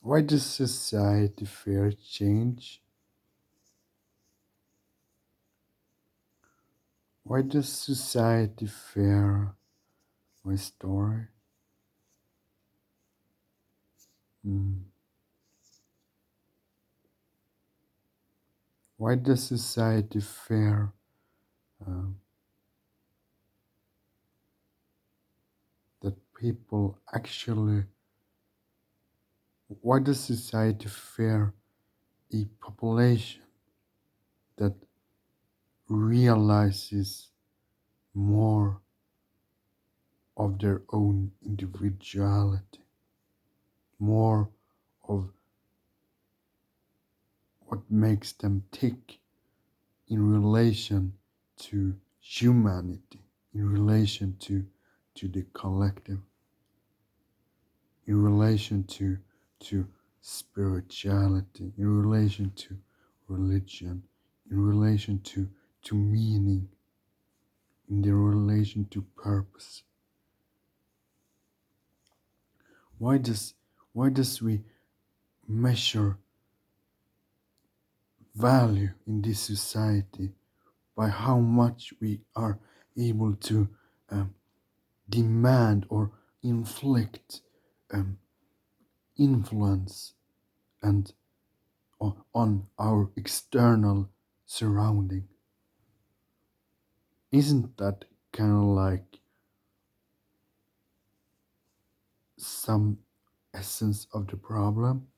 Why does society fear change? Why does society fear my story? Mm. Why does society fear uh, that people actually? Why does society fear a population that realizes more of their own individuality, more of what makes them tick in relation to humanity, in relation to the collective, in relation to spirituality, in relation to religion, in relation to meaning, in the relation to purpose. Why does we measure value in this society by how much we are able to um, demand or inflict um, influence and on our external surrounding? Isn't that kind of like some essence of the problem?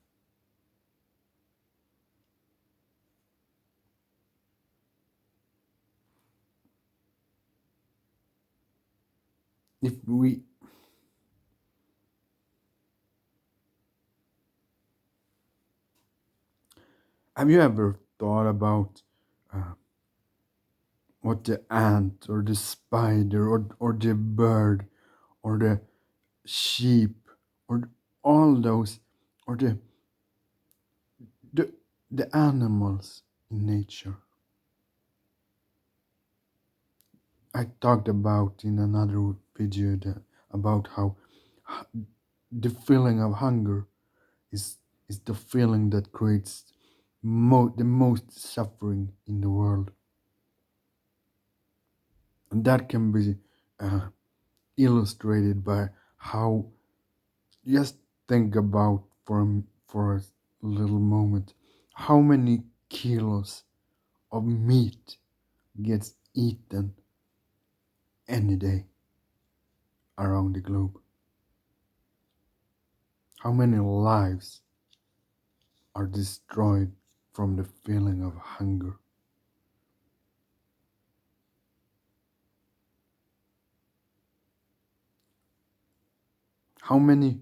If we Have you ever thought about uh, what the ant or the spider or the bird or the sheep or all those or the, the animals in nature? I talked about in another video about how the feeling of hunger is is the feeling that creates the most suffering in the world, and that can be uh, illustrated by how, just think about for a little moment, how many kilos of meat gets eaten any day around the globe. How many lives are destroyed from the feeling of hunger? How many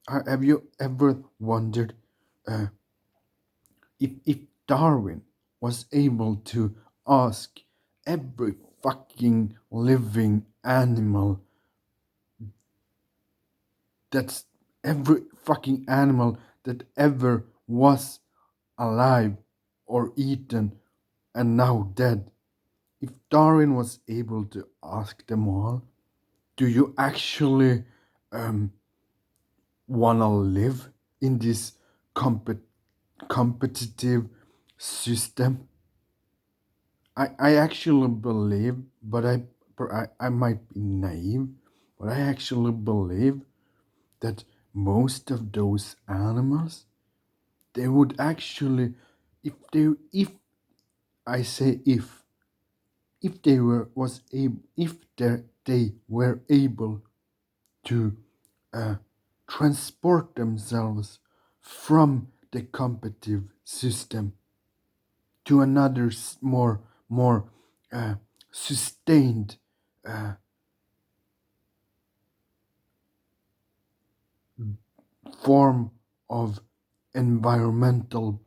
have you ever wondered uh, if Darwin was able to ask every fucking living animal, that's every fucking animal that ever was alive or eaten and now dead, if Darwin was able to ask them all, do you actually um, want to live in this compet- competitive system? I actually believe, but I might be naive, but I actually believe that most of those animals, they would actually, if I say if they were was able if they were able to uh, transport themselves from the competitive system to another more uh, sustained uh, form of environmental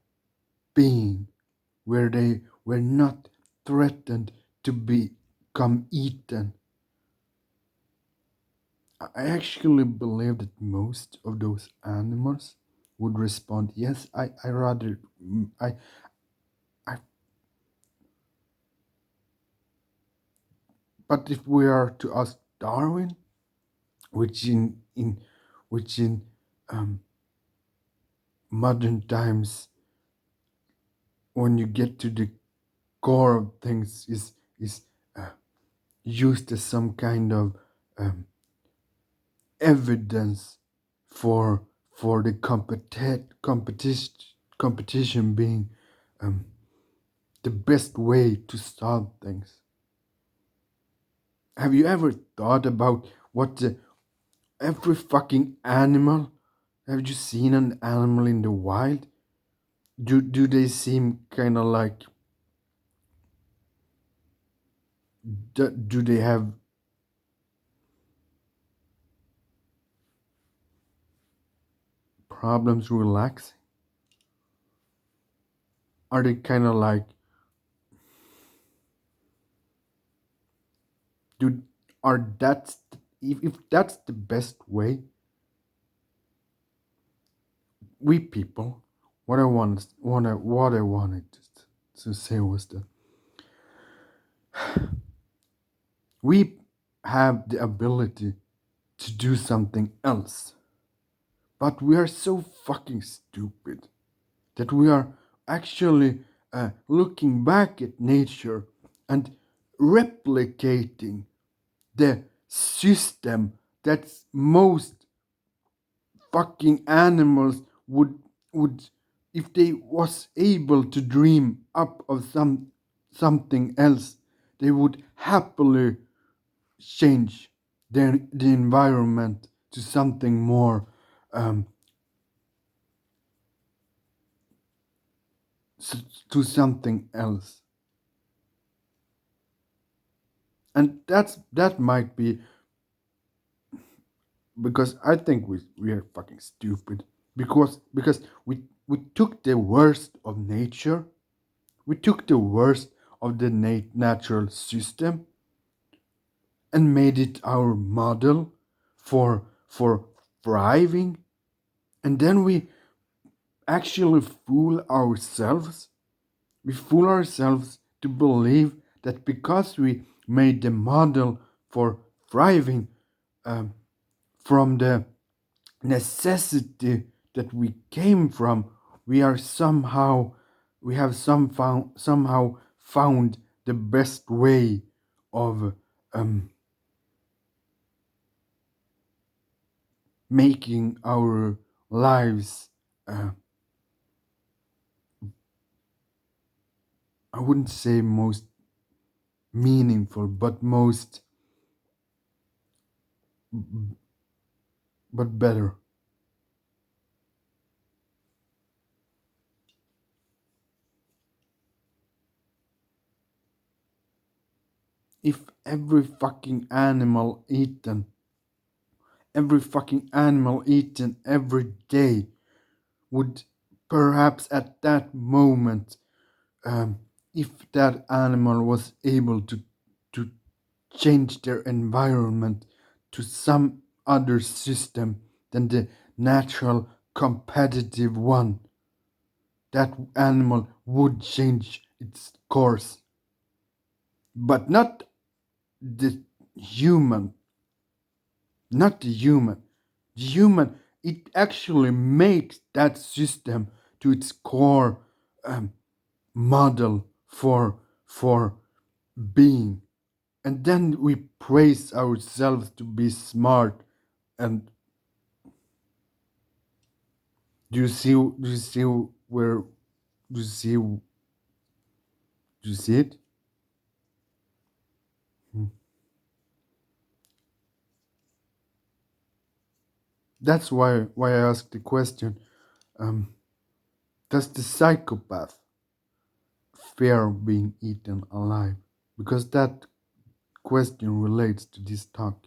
being, where they were not threatened to become eaten. I actually believe that most of those animals would respond, yes, I rather, I, but if we are to ask Darwin, which in which in um, modern times, when you get to the core of things, is uh, used as some kind of um, evidence for the competition being um, the best way to solve things. Have you ever thought about what every fucking animal? Have you seen an animal in the wild? Do they seem kind of like? Do they have problems relaxing? Are they kind of like? Do are that's if that's the best way? We people, what I wanted to say was that we have the ability to do something else, but we are so fucking stupid that we are actually looking back at nature and replicating the system that most fucking animals would, if they was able to dream up of something else, they would happily change the environment to something more um, to something else. And that might be because I think we are fucking stupid because we took the worst of nature, we took the worst of the natural system and made it our model for thriving, and then we actually fool ourselves. We fool ourselves to believe that because we made the model for thriving um, from the necessity that we came from, we are somehow we have somehow found the best way of making our lives. I wouldn't say most meaningful, but most, but better. If every fucking animal eaten every day would perhaps at that moment, um, if that animal was able to change their environment to some other system than the natural competitive one, that animal would change its course. But not the human, not the human. The human, it actually makes that system to its core model for being, and then we praise ourselves to be smart. And do you see where do you see do you see it? That's why I asked the question, um, does the psychopath fear being eaten alive? Because that question relates to this talk.